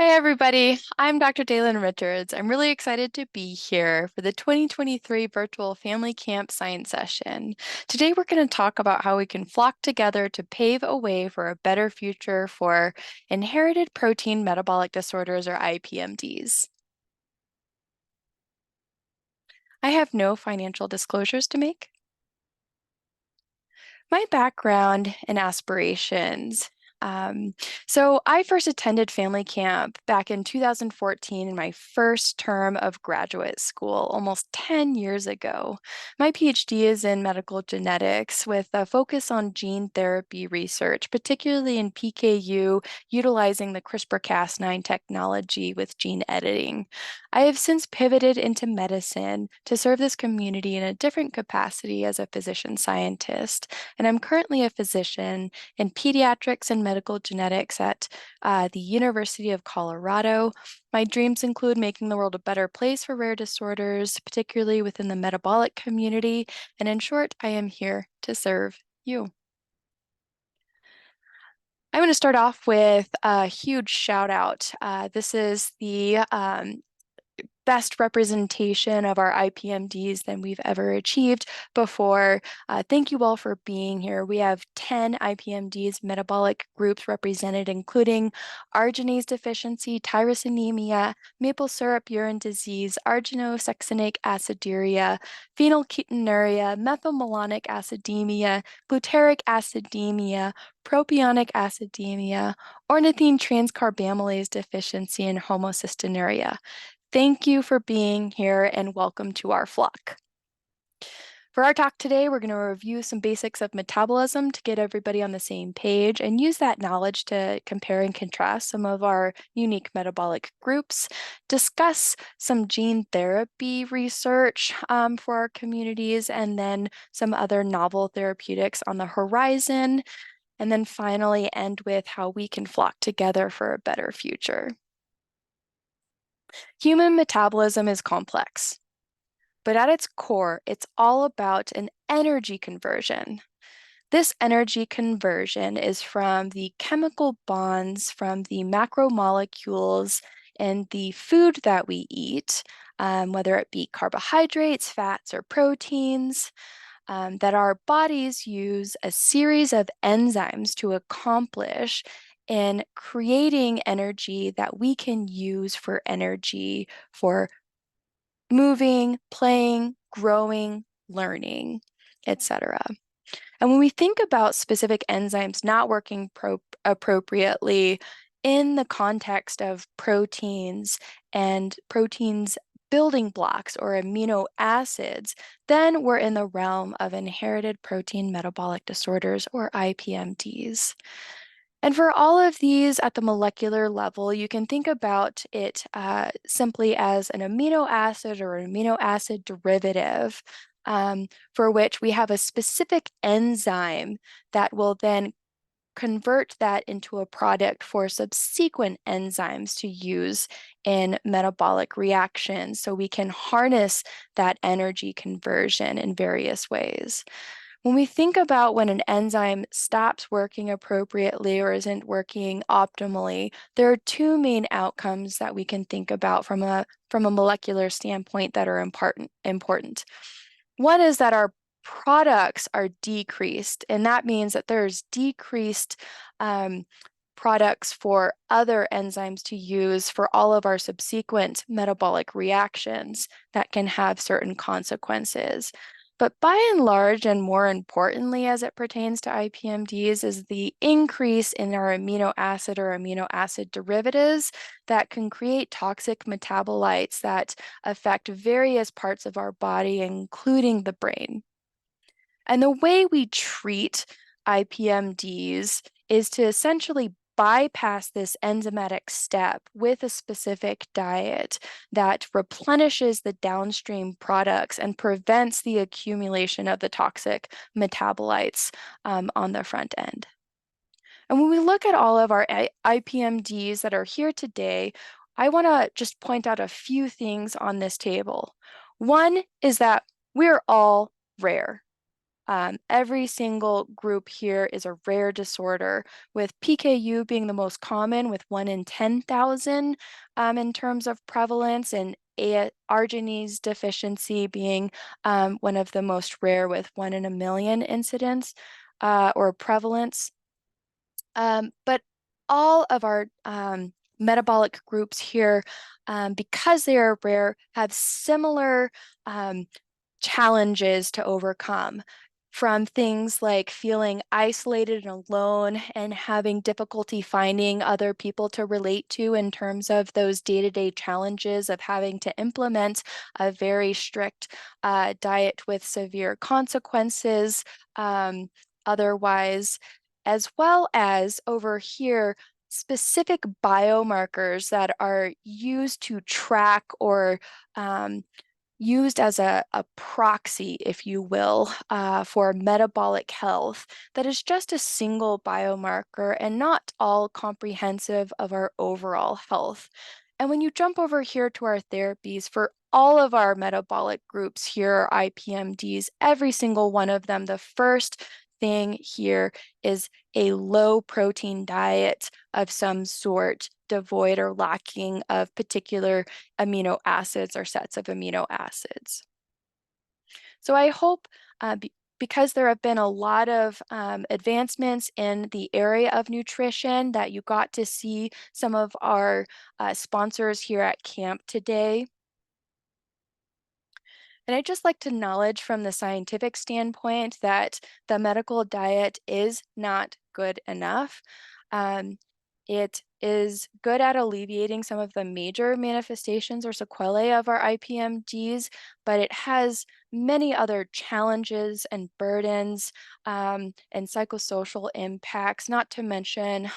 Hi, everybody. I'm Dr. Dalen Richards. I'm really excited to be here for the 2023 Virtual Family Camp Science Session. Today, we're going to talk about how we can flock together to pave a way for a better future for inherited protein metabolic disorders, or IPMDs. I have no financial disclosures to make. My background and aspirations. So I first attended family camp back in 2014 in my first term of graduate school, almost 10 years ago. My PhD is in medical genetics with a focus on gene therapy research, particularly in PKU, utilizing the CRISPR-Cas9 technology with gene editing. I have since pivoted into medicine to serve this community in a different capacity as a physician scientist, and I'm currently a physician in pediatrics and medical genetics at the University of Colorado. My dreams include making the world a better place for rare disorders, particularly within the metabolic community. And in short, I am here to serve you. I'm going to start off with a huge shout out. This is the best representation of our IPMDs than we've ever achieved before. Thank you all for being here. We have 10 IPMDs metabolic groups represented, including arginase deficiency, tyrosinemia, maple syrup urine disease, arginosuccinate aciduria, phenylketonuria, methylmalonic acidemia, glutaric acidemia, propionic acidemia, ornithine transcarbamylase deficiency, and homocystinuria. Thank you for being here and welcome to our flock. For our talk today, we're going to review some basics of metabolism to get everybody on the same page and use that knowledge to compare and contrast some of our unique metabolic groups, discuss some gene therapy research for our communities, and then some other novel therapeutics on the horizon, and then finally end with how we can flock together for a better future. Human metabolism is complex, but at its core, it's all about an energy conversion. This energy conversion is from the chemical bonds from the macromolecules in the food that we eat, whether it be carbohydrates, fats, or proteins, that our bodies use a series of enzymes to accomplish in creating energy that we can use for energy for moving, playing, growing, learning, etc. And when we think about specific enzymes not working appropriately in the context of proteins and proteins building blocks or amino acids, then we're in the realm of inherited protein metabolic disorders, or IPMDs. And for all of these at the molecular level, you can think about it simply as an amino acid or an amino acid derivative, for which we have a specific enzyme that will then convert that into a product for subsequent enzymes to use in metabolic reactions. So we can harness that energy conversion in various ways. When we think about when an enzyme stops working appropriately or isn't working optimally, there are two main outcomes that we can think about from a molecular standpoint that are important. One is that our products are decreased, and that means that there's decreased products for other enzymes to use for all of our subsequent metabolic reactions that can have certain consequences. But by and large, and more importantly as it pertains to IPMDs, is the increase in our amino acid or amino acid derivatives that can create toxic metabolites that affect various parts of our body, including the brain. And the way we treat IPMDs is to essentially bypass this enzymatic step with a specific diet that replenishes the downstream products and prevents the accumulation of the toxic metabolites on the front end. And when we look at all of our IPMDs that are here today, I want to just point out a few things on this table. One is that we're all rare. Every single group here is a rare disorder, with PKU being the most common, with 1 in 10,000 in terms of prevalence, and arginine deficiency being one of the most rare, with 1 in a million incidence or prevalence. But all of our metabolic groups here, because they are rare, have similar challenges to overcome, from things like feeling isolated and alone and having difficulty finding other people to relate to in terms of those day-to-day challenges of having to implement a very strict diet with severe consequences otherwise, as well as over here, specific biomarkers that are used to track or used as a proxy, if you will, for metabolic health that is just a single biomarker and not all comprehensive of our overall health. And when you jump over here to our therapies, for all of our metabolic groups here, IPMDs, every single one of them, the first thing here is a low protein diet of some sort, devoid or lacking of particular amino acids or sets of amino acids. So I hope, because there have been a lot of advancements in the area of nutrition, that you got to see some of our sponsors here at camp today. And I'd just like to acknowledge from the scientific standpoint that the medical diet is not good enough. Um, it is good at alleviating some of the major manifestations or sequelae of our IPMDs, but it has many other challenges and burdens and psychosocial impacts, not to mention,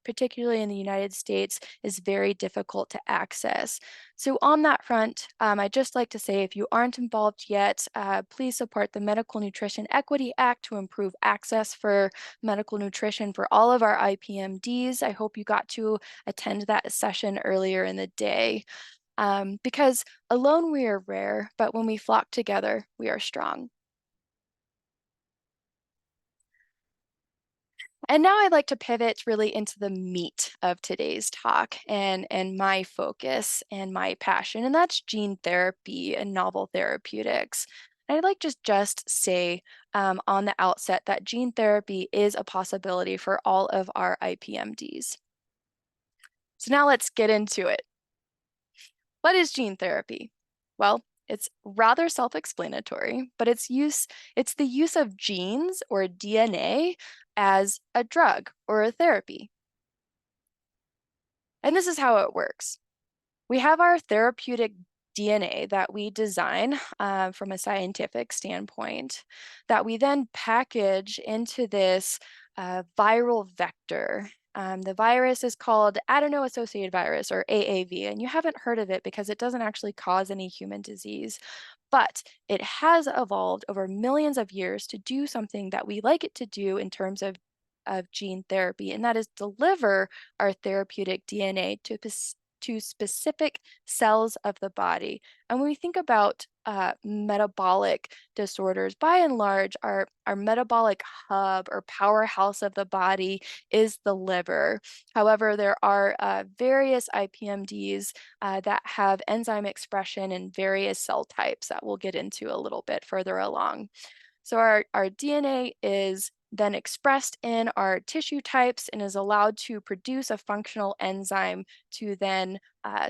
particularly in the United States, is very difficult to access. So on that front, I'd just like to say, if you aren't involved yet, please support the Medical Nutrition Equity Act to improve access for medical nutrition for all of our IPMDs. I hope you got to attend that session earlier in the day, because alone we are rare, but when we flock together, we are strong. And now I'd like to pivot really into the meat of today's talk and my focus and my passion, and that's gene therapy and novel therapeutics. And I'd like to just say on the outset that gene therapy is a possibility for all of our IPMDs. So now let's get into it. What is gene therapy? Well, it's rather self-explanatory, but it's the use of genes or DNA as a drug or a therapy. And this is how it works. We have our therapeutic DNA that we design from a scientific standpoint, that we then package into this viral vector. The virus is called adeno-associated virus, or AAV, and you haven't heard of it because it doesn't actually cause any human disease. But it has evolved over millions of years to do something that we like it to do in terms of gene therapy, and that is deliver our therapeutic DNA to specific cells of the body. And when we think about metabolic disorders, by and large, our metabolic hub or powerhouse of the body is the liver. However, there are various IPMDs that have enzyme expression in various cell types that we'll get into a little bit further along. So our DNA is then expressed in our tissue types and is allowed to produce a functional enzyme to then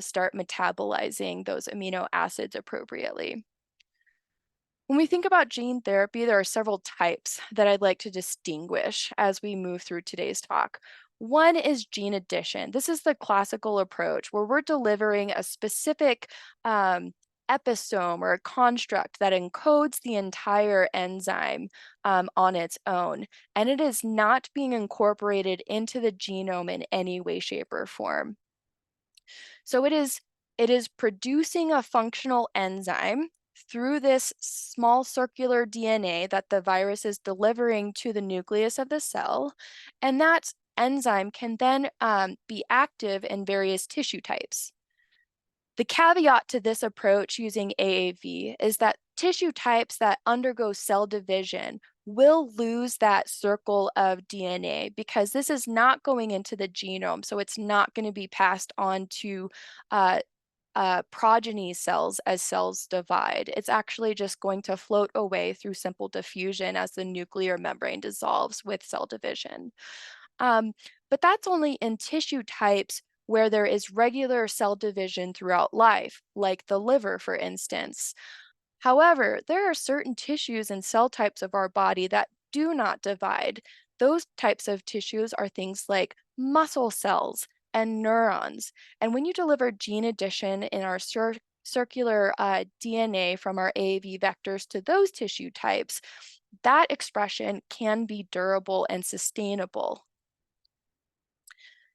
start metabolizing those amino acids appropriately. When we think about gene therapy, there are several types that I'd like to distinguish as we move through today's talk. One is gene addition. This is the classical approach where we're delivering a specific episome or a construct that encodes the entire enzyme on its own, and it is not being incorporated into the genome in any way, shape, or form. So it is producing a functional enzyme through this small circular DNA that the virus is delivering to the nucleus of the cell, and that enzyme can then be active in various tissue types. The caveat to this approach using AAV is that tissue types that undergo cell division will lose that circle of DNA because this is not going into the genome, so it's not going to be passed on to uh, progeny cells as cells divide. It's actually just going to float away through simple diffusion as the nuclear membrane dissolves with cell division. Um, but that's only in tissue types where there is regular cell division throughout life, like the liver, for instance. However, there are certain tissues and cell types of our body that do not divide. Those types of tissues are things like muscle cells and neurons. And when you deliver gene addition in our circular DNA from our AAV vectors to those tissue types, that expression can be durable and sustainable.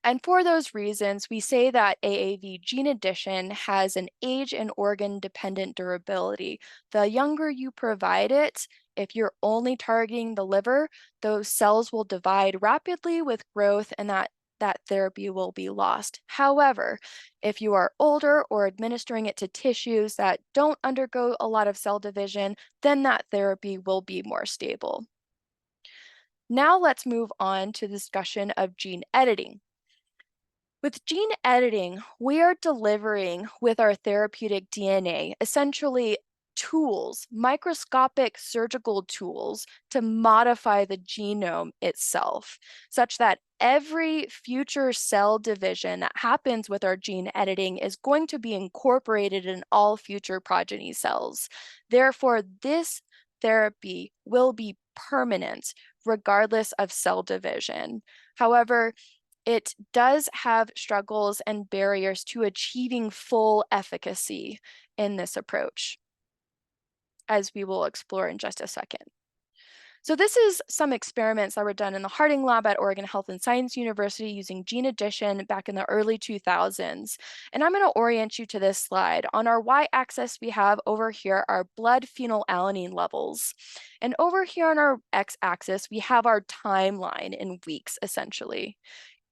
And for those reasons, we say that AAV gene addition has an age and organ dependent durability. The younger you provide it, if you're only targeting the liver, those cells will divide rapidly with growth and that therapy will be lost. However, if you are older or administering it to tissues that don't undergo a lot of cell division, then that therapy will be more stable. Now let's move on to discussion of gene editing. With gene editing, we are delivering with our therapeutic DNA essentially tools, microscopic surgical tools to modify the genome itself, such that every future cell division that happens with our gene editing is going to be incorporated in all future progeny cells. Therefore, this therapy will be permanent regardless of cell division. However, it does have struggles and barriers to achieving full efficacy in this approach, as we will explore in just a second. So this is some experiments that were done in the Harding lab at Oregon Health and Science University using gene addition back in the early 2000s. And I'm going to orient you to this slide. On our y-axis, we have over here our blood phenylalanine levels. And over here on our x-axis, we have our timeline in weeks, essentially.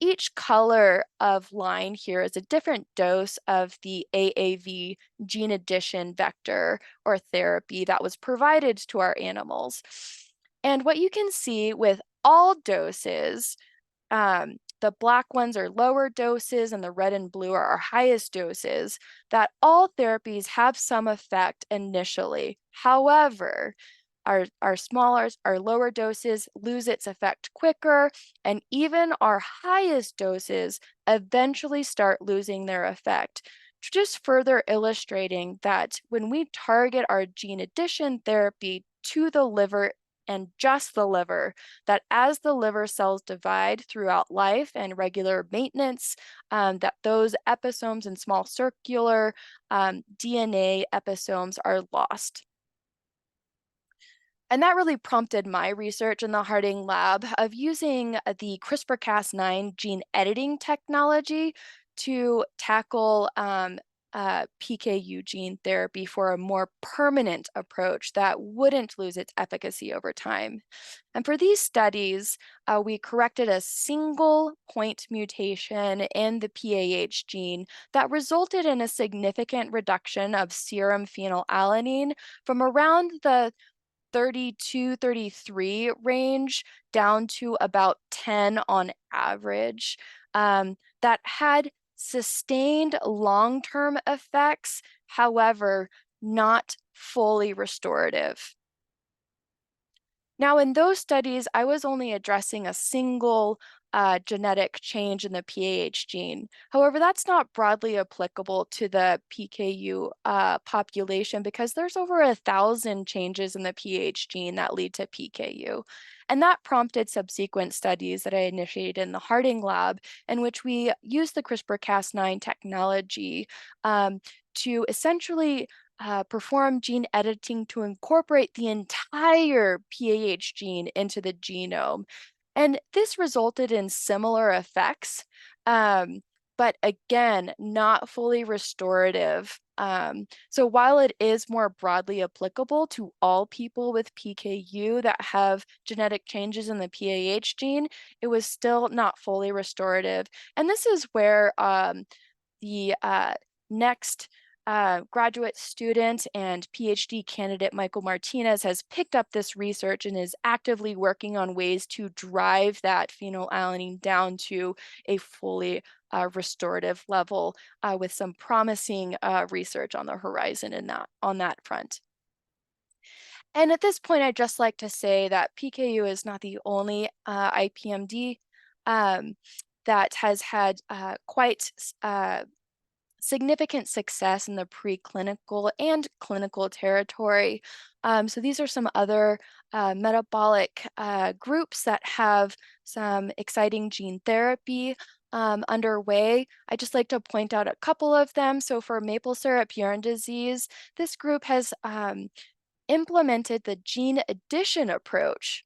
Each color of line here is a different dose of the AAV gene addition vector or therapy that was provided to our animals. And what you can see with all doses, the black ones are lower doses and the red and blue are our highest doses, that all therapies have some effect initially. However, our lower doses lose its effect quicker, and even our highest doses eventually start losing their effect. Just further illustrating that when we target our gene addition therapy to the liver and just the liver, that as the liver cells divide throughout life and regular maintenance, that those episomes and small circular DNA episomes are lost. And that really prompted my research in the Harding lab of using the CRISPR-Cas9 gene editing technology to tackle PKU gene therapy for a more permanent approach that wouldn't lose its efficacy over time. And for these studies, we corrected a single point mutation in the PAH gene that resulted in a significant reduction of serum phenylalanine from around the 32, 33 range down to about 10 on average, that had sustained long-term effects, however, not fully restorative. Now, in those studies, I was only addressing a single genetic change in the PAH gene. However, that's not broadly applicable to the PKU population because there's over 1,000 changes in the PAH gene that lead to PKU. And that prompted subsequent studies that I initiated in the Harding lab, in which we used the CRISPR-Cas9 technology to essentially perform gene editing to incorporate the entire PAH gene into the genome. And this resulted in similar effects, but again, not fully restorative. So while it is more broadly applicable to all people with PKU that have genetic changes in the PAH gene, it was still not fully restorative. And this is where the next graduate student and PhD candidate Michael Martinez has picked up this research and is actively working on ways to drive that phenylalanine down to a fully restorative level, with some promising research on the horizon on that front. And at this point, I'd just like to say that PKU is not the only IPMD um, that has had quite significant success in the preclinical and clinical territory. So these are some other metabolic groups that have some exciting gene therapy underway. I'd just like to point out a couple of them. So for maple syrup urine disease, this group has implemented the gene addition approach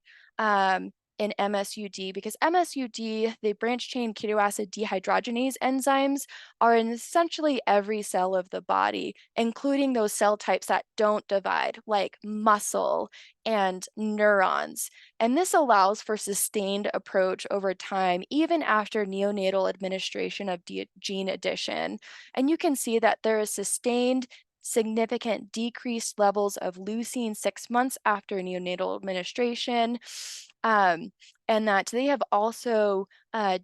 in MSUD, because MSUD, the branch chain ketoacid dehydrogenase enzymes, are in essentially every cell of the body, including those cell types that don't divide, like muscle and neurons. And this allows for sustained approach over time, even after neonatal administration of gene addition. And you can see that there is sustained significant decreased levels of leucine 6 months after neonatal administration. Um, and that they have also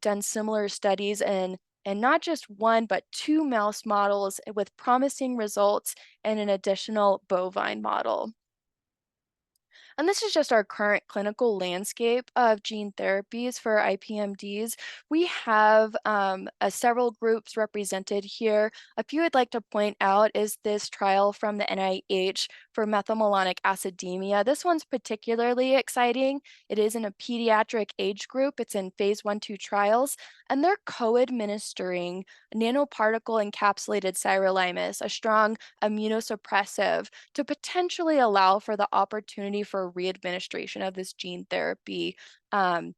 done similar studies in not just one, but two mouse models with promising results in an additional bovine model. And this is just our current clinical landscape of gene therapies for IPMDs. We have several groups represented here. A few I'd like to point out is this trial from the NIH for methylmalonic acidemia. This one's particularly exciting. It is in a pediatric age group. It's in phase 1-2 trials, and they're co-administering nanoparticle encapsulated sirolimus, a strong immunosuppressive, to potentially allow for the opportunity for readministration of this gene therapy um,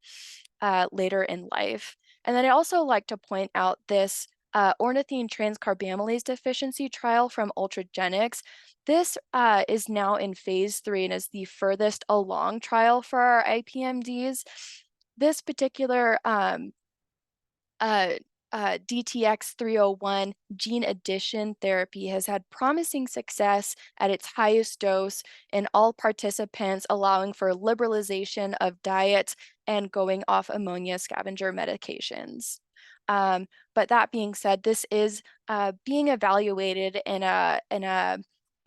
later in life. And then I also like to point out this ornithine transcarbamylase deficiency trial from Ultragenyx. This is now in phase 3 and is the furthest along trial for our IPMDs. This particular uh, DTX 301 gene addition therapy has had promising success at its highest dose in all participants, allowing for liberalization of diet and going off ammonia scavenger medications. But that being said, this is being evaluated in a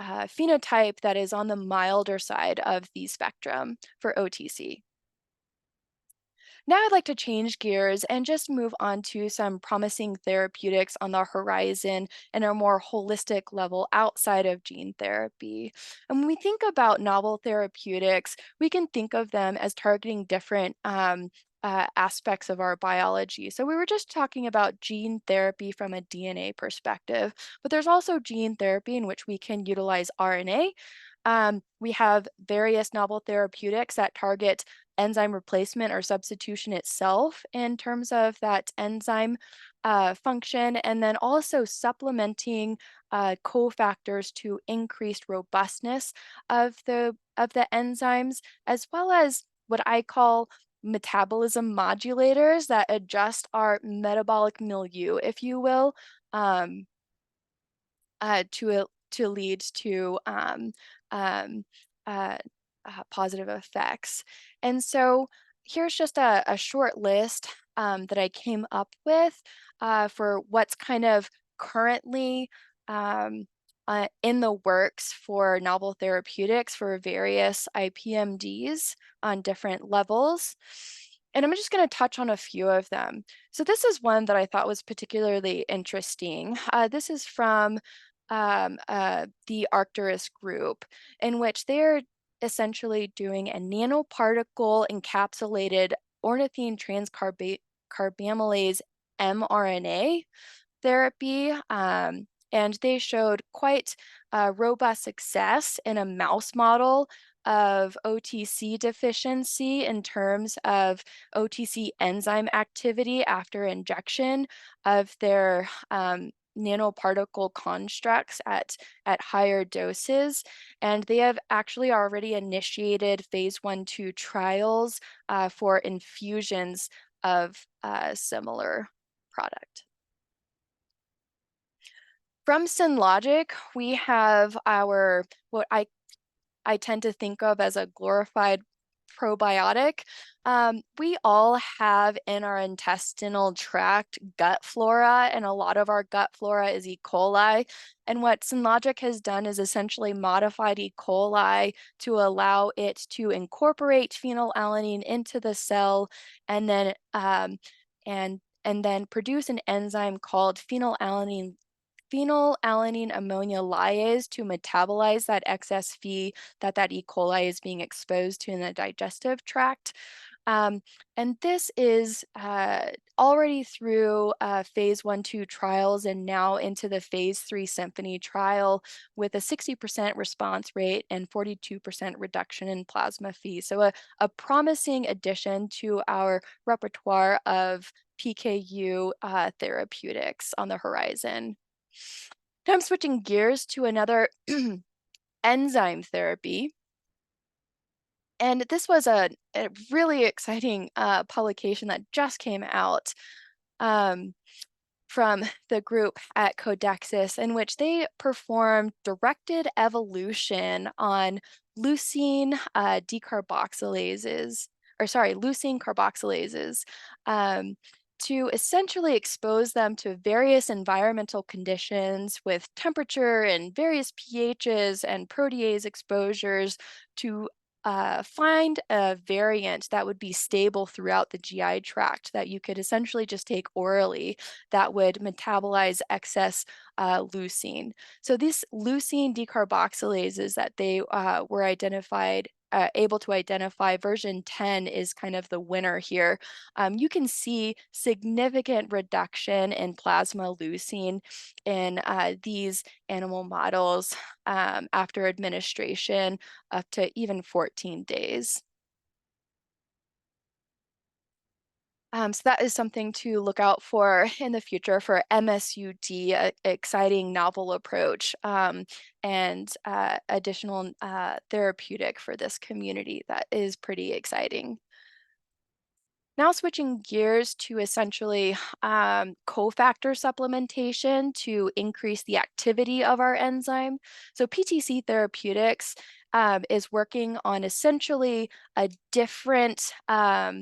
phenotype that is on the milder side of the spectrum for OTC. Now I'd like to change gears and just move on to some promising therapeutics on the horizon and a more holistic level outside of gene therapy. And when we think about novel therapeutics, we can think of them as targeting different aspects of our biology. So we were just talking about gene therapy from a DNA perspective, but there's also gene therapy in which we can utilize RNA. We have various novel therapeutics that target enzyme replacement or substitution itself in terms of that enzyme function, and then also supplementing cofactors to increased robustness of the enzymes, as well as what I call metabolism modulators that adjust our metabolic milieu, if you will, um, to lead to um, uh, positive effects. And so here's just a short list that I came up with for what's kind of currently in the works for novel therapeutics for various IPMDs on different levels. And I'm just going to touch on a few of them. So this is one that I thought was particularly interesting. This is from the Arcturus group, in which they're essentially doing a nanoparticle encapsulated ornithine transcarbamylase mRNA therapy. And they showed quite robust success in a mouse model of OTC deficiency in terms of OTC enzyme activity after injection of their nanoparticle constructs at higher doses. And they have actually already initiated phase 1-2 trials for infusions of similar product. From Synlogic, we have our what I tend to think of as a glorified probiotic. We all have in our intestinal tract gut flora, and a lot of our gut flora is E. coli. And what Synlogic has done is essentially modified E. coli to allow it to incorporate phenylalanine into the cell, and then and then produce an enzyme called phenylalanine ammonia lyase to metabolize that excess Phe that E. coli is being exposed to in the digestive tract. Um, and this is already through phase 1-2 trials and now into the phase 3 Symphony trial with a 60% response rate and 42% reduction in plasma Phe. So a promising addition to our repertoire of PKU therapeutics on the horizon. Now I'm switching gears to another enzyme therapy. And this was a really exciting publication that just came out um, from the group at Codexis, in which they performed directed evolution on leucine decarboxylases, or sorry, leucine carboxylases, um, to essentially expose them to various environmental conditions with temperature and various pHs and protease exposures to find a variant that would be stable throughout the GI tract that you could essentially just take orally that would metabolize excess leucine. So these leucine decarboxylases that they were able to identify, version 10 is kind of the winner here. You can see significant reduction in plasma leucine in these animal models after administration up to even 14 days. So that is something to look out for in the future for MSUD, a exciting novel approach and additional therapeutic for this community that is pretty exciting. Now switching gears to essentially cofactor supplementation to increase the activity of our enzyme. So PTC Therapeutics is working on essentially a different uh,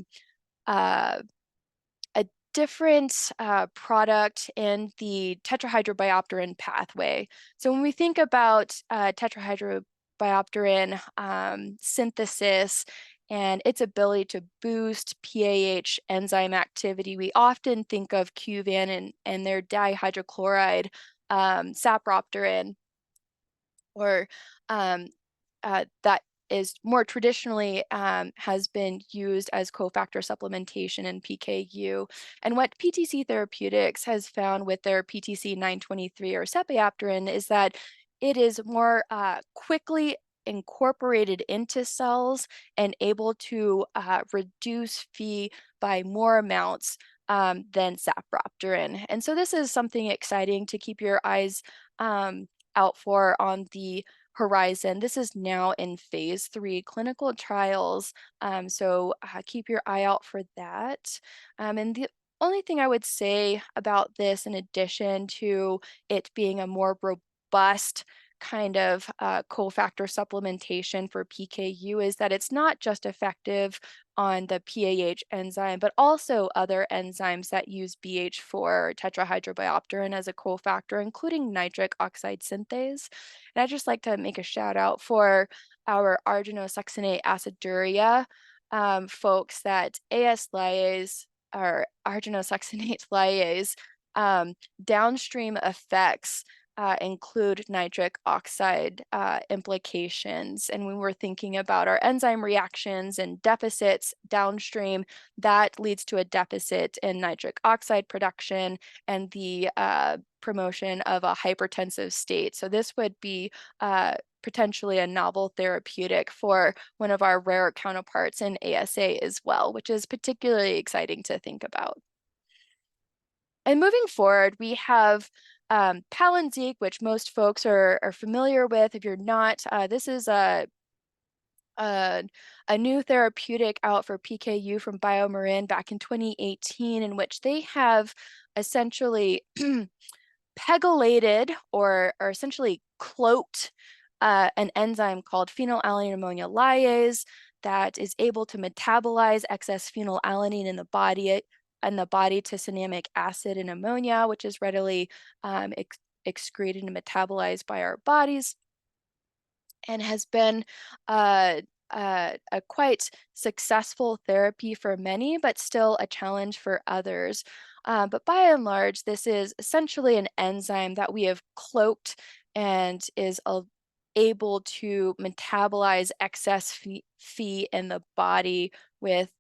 a different product in the tetrahydrobiopterin pathway. So when we think about tetrahydrobiopterin synthesis and its ability to boost PAH enzyme activity, we often think of Kuvan and their dihydrochloride sapropterin, or that is more traditionally has been used as cofactor supplementation in PKU. And what PTC Therapeutics has found with their PTC 923 or sepiapterin is that it is more quickly incorporated into cells and able to reduce Phe by more amounts than sapropterin. And so this is something exciting to keep your eyes out for on the horizon. This is now in phase 3 clinical trials, so keep your eye out for that. And the only thing I would say about this, in addition to it being a more robust kind of cofactor supplementation for PKU, is that it's not just effective on the PAH enzyme, but also other enzymes that use BH4 tetrahydrobiopterin as a cofactor, including nitric oxide synthase. And I'd just like to make a shout out for our arginosuccinate aciduria folks, that AS lyase or arginosuccinate lyase downstream effects include nitric oxide implications. And when we're thinking about our enzyme reactions and deficits downstream, that leads to a deficit in nitric oxide production and the promotion of a hypertensive state. So this would be potentially a novel therapeutic for one of our rare counterparts in ASA as well, which is particularly exciting to think about. And moving forward, we have Palynziq, which most folks are familiar with. If you're not, this is a, a new therapeutic out for PKU from BioMarin back in 2018, in which they have essentially pegylated or essentially cloaked an enzyme called phenylalanine ammonia lyase that is able to metabolize excess phenylalanine in the body to cinnamic acid and ammonia, which is readily excreted and metabolized by our bodies, and has been a quite successful therapy for many, but still a challenge for others. But by and large, this is essentially an enzyme that we have cloaked and is able to metabolize excess Phe in the body with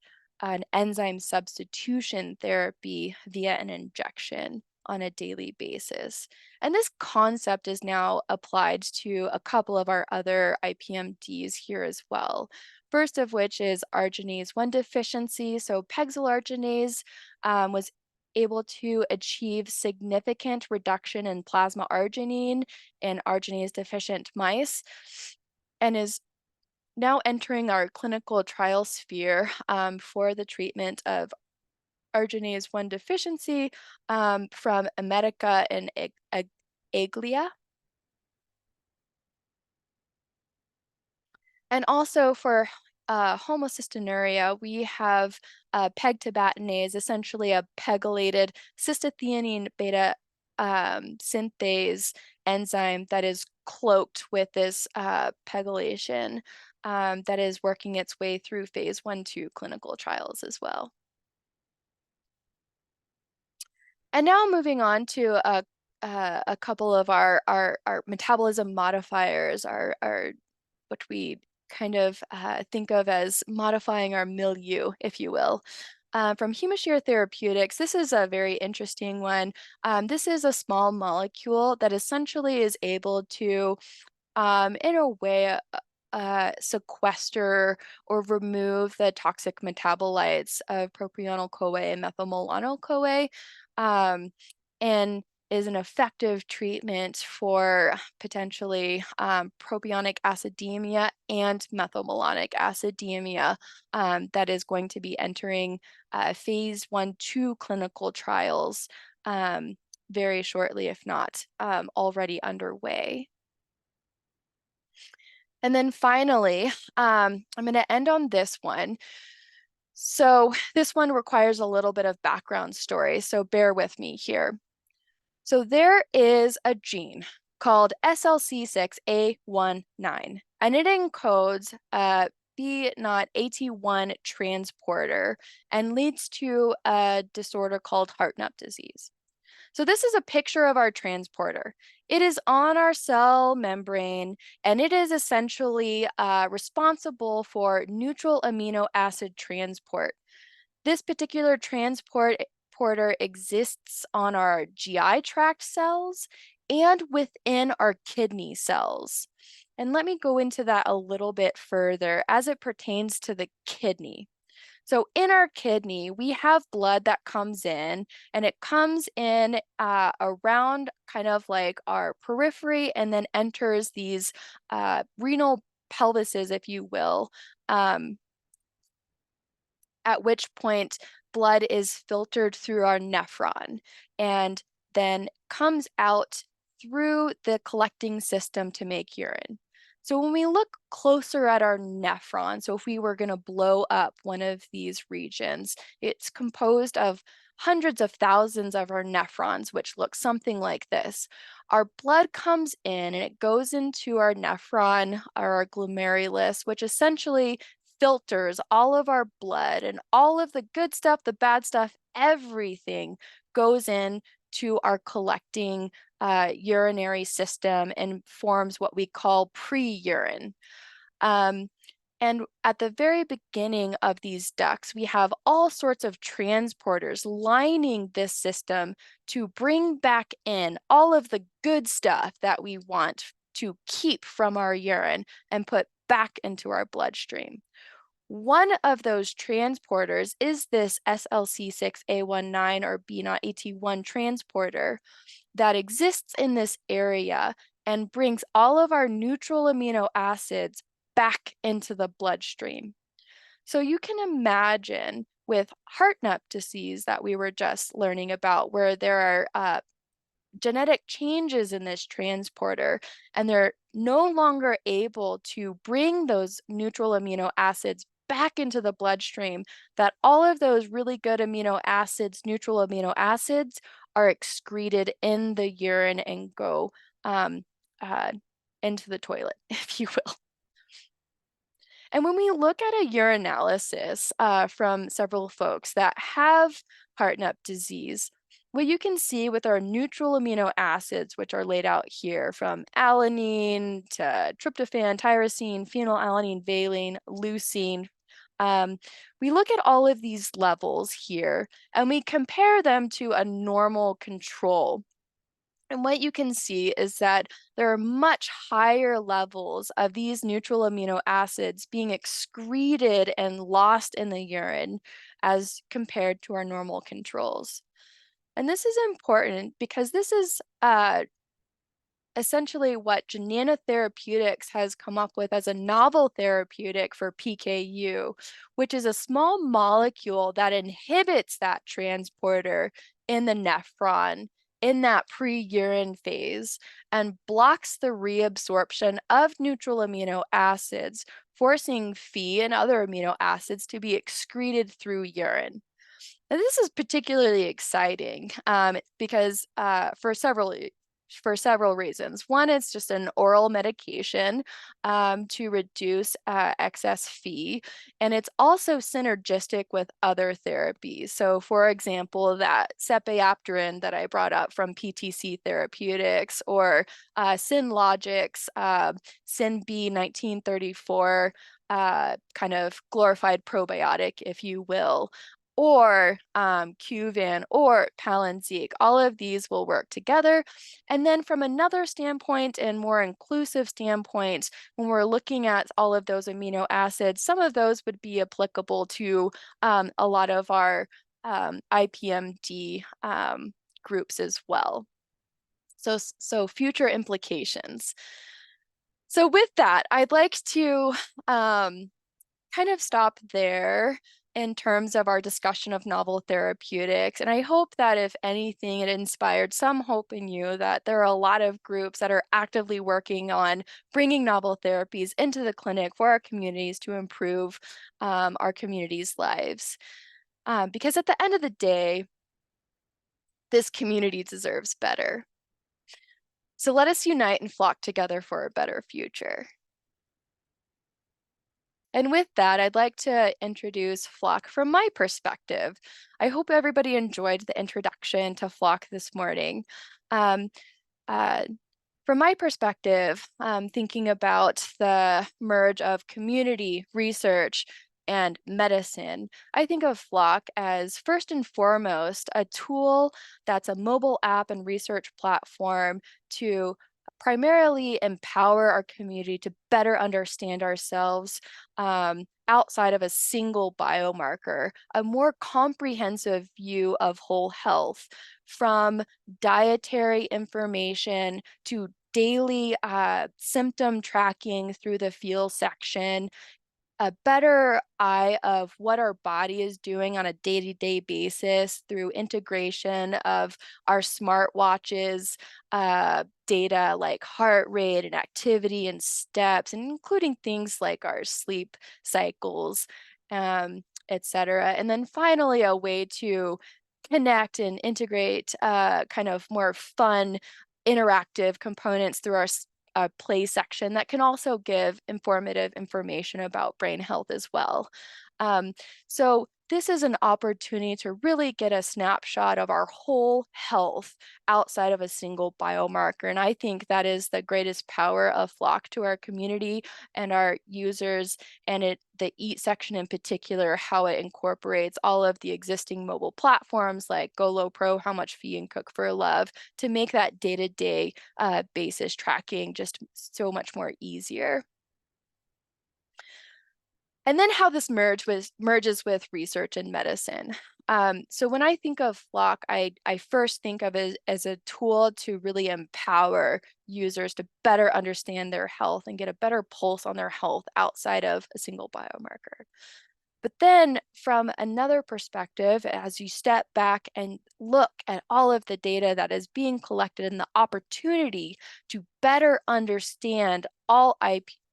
an enzyme substitution therapy via an injection on a daily basis. And this concept is now applied to a couple of our other IPMDs here as well. First of which is arginase 1 deficiency. So pegylaarginase was able to achieve significant reduction in plasma arginine in arginase deficient mice and is now entering our clinical trial sphere for the treatment of arginase 1 deficiency from Emetica and Aglia. And also for homocystinuria, we have pegtibatinase, essentially a pegylated cystathionine beta synthase enzyme that is cloaked with this pegylation that is working its way through phase 1-2 clinical trials as well. And now moving on to a couple of our metabolism modifiers, our what we kind of think of as modifying our milieu, if you will. From Humashire Therapeutics, this is a very interesting one. This is a small molecule that essentially is able to, in a way, sequester or remove the toxic metabolites of propionyl-CoA and methylmalonyl-CoA, and is an effective treatment for potentially propionic acidemia and methylmalonic acidemia that is going to be entering phase 1-2 clinical trials very shortly, if not already underway. And then finally, I'm going to end on this one. So this one requires a little bit of background story, so bear with me here. So there is a gene called SLC6A19, and it encodes B0AT1 transporter and leads to a disorder called Hartnup disease. So this is a picture of our transporter. It is on our cell membrane, and it is essentially responsible for neutral amino acid transport. This particular transporter exists on our GI tract cells and within our kidney cells. And let me go into that a little bit further as it pertains to the kidney. So in our kidney, we have blood that comes in, and it comes in around kind of like our periphery and then enters these renal pelvises, if you will, at which point blood is filtered through our nephron and then comes out through the collecting system to make urine. So when we look closer at our nephron, so if we were going to blow up one of these regions, it's composed of hundreds of thousands of our nephrons, which look something like this. Our blood comes in and it goes into our nephron, our glomerulus, which essentially filters all of our blood, and all of the good stuff, the bad stuff, everything goes in to our collecting urinary system and forms what we call pre-urine. And at the very beginning of these ducts, we have all sorts of transporters lining this system to bring back in all of the good stuff that we want to keep from our urine and put back into our bloodstream. One of those transporters is this SLC6A19 or B0AT1 transporter that exists in this area and brings all of our neutral amino acids back into the bloodstream. So you can imagine with Hartnup disease that we were just learning about, where there are genetic changes in this transporter, and they're no longer able to bring those neutral amino acids back into the bloodstream, that all of those really good amino acids, neutral amino acids, are excreted in the urine and go um, uh, into the toilet, if you will. And when we look at a urinalysis from several folks that have heart-nut disease, what you can see with our neutral amino acids, which are laid out here from alanine to tryptophan, tyrosine, phenylalanine, valine, leucine, we look at all of these levels here and we compare them to a normal control. And what you can see is that there are much higher levels of these neutral amino acids being excreted and lost in the urine as compared to our normal controls. And this is important because this is essentially what Jnana Therapeutics has come up with as a novel therapeutic for PKU, which is a small molecule that inhibits that transporter in the nephron in that pre-urine phase and blocks the reabsorption of neutral amino acids, forcing Phe and other amino acids to be excreted through urine. And this is particularly exciting because for several reasons. One, it's just an oral medication to reduce excess Phe, and it's also synergistic with other therapies. So, for example, that sepiapterin that I brought up from PTC Therapeutics, or Synlogic's SynB 1934, kind of glorified probiotic, if you will, or Qvan or Palynziq. All of these will work together. And then from another standpoint and more inclusive standpoint, when we're looking at all of those amino acids, some of those would be applicable to a lot of our IPMD groups as well. So future implications. So with that, I'd like to kind of stop there in terms of our discussion of novel therapeutics. And I hope that if anything, it inspired some hope in you that there are a lot of groups that are actively working on bringing novel therapies into the clinic for our communities to improve our communities' lives. Because at the end of the day, this community deserves better. So let us unite and flock together for a better future. And with that, I'd like to introduce Flock from my perspective. I hope everybody enjoyed the introduction to Flock this morning. Um, uh, from my perspective, thinking about the merge of community, research, and medicine, I think of Flock as first and foremost a tool that's a mobile app and research platform to primarily empower our community to better understand ourselves outside of a single biomarker, a more comprehensive view of whole health, from dietary information to daily symptom tracking through the feel section, a better eye of what our body is doing on a day-to-day basis through integration of our smartwatches, data like heart rate and activity and steps, and including things like our sleep cycles, etc. And then finally, a way to connect and integrate kind of more fun, interactive components through our a play section that can also give informative information about brain health as well. So this is an opportunity to really get a snapshot of our whole health outside of a single biomarker. And I think that is the greatest power of Flock to our community and our users, and the EAT section in particular, how it incorporates all of the existing mobile platforms like Golo Pro, How Much Fee, and Cook for Love to make that day-to-day basis tracking just so much more easier. And then how this merges with research and medicine. So when I think of Flock, I first think of it as a tool to really empower users to better understand their health and get a better pulse on their health outside of a single biomarker. But then from another perspective, as you step back and look at all of the data that is being collected and the opportunity to better understand all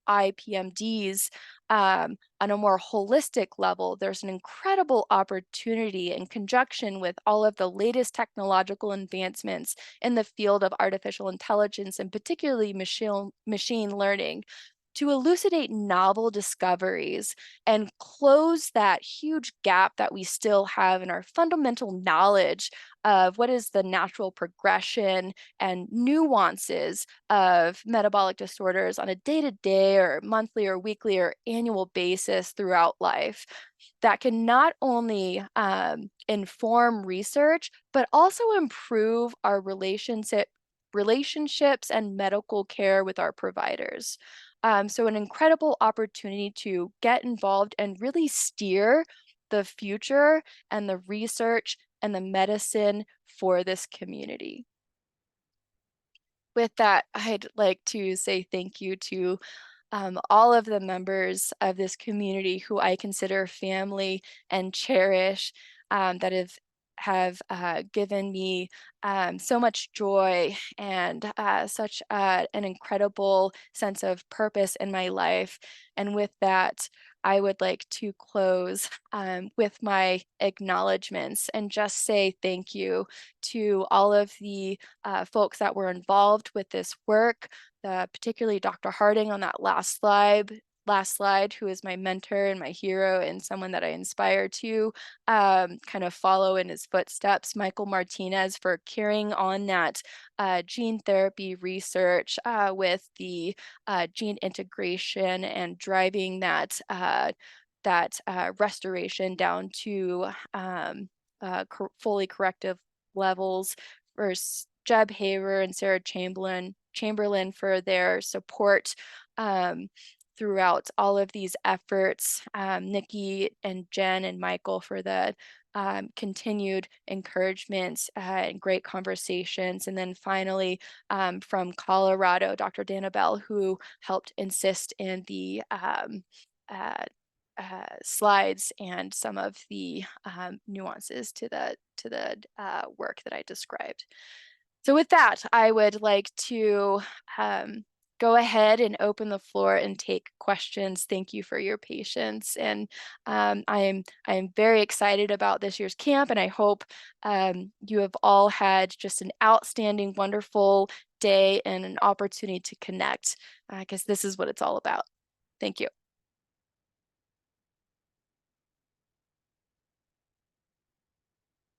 IPMDs on a more holistic level, there's an incredible opportunity in conjunction with all of the latest technological advancements in the field of artificial intelligence and particularly machine learning to elucidate novel discoveries and close that huge gap that we still have in our fundamental knowledge of what is the natural progression and nuances of metabolic disorders on a day-to-day or monthly or weekly or annual basis throughout life that can not only inform research, but also improve our relationships and medical care with our providers. So an incredible opportunity to get involved and really steer the future and the research and the medicine for this community. With that, I'd like to say thank you to all of the members of this community who I consider family and cherish that have given me so much joy and such an incredible sense of purpose in my life. And with that, I would like to close with my acknowledgments and just say thank you to all of the folks that were involved with this work, particularly Dr. Harding on that last slide, who is my mentor and my hero and someone that I inspire to kind of follow in his footsteps. Michael Martinez for carrying on that gene therapy research with the gene integration and driving that restoration down to fully corrective levels. First, Jeb Haver and Sarah Chamberlain for their support throughout all of these efforts. Nikki and Jen and Michael for the continued encouragement and great conversations. And then finally, from Colorado, Dr. Danabelle, who helped insist in the uh, slides and some of the nuances to the work that I described. So with that, I would like to go ahead and open the floor and take questions. Thank you for your patience. And I am very excited about this year's camp, and I hope you have all had just an outstanding, wonderful day and an opportunity to connect, because this is what it's all about. Thank you.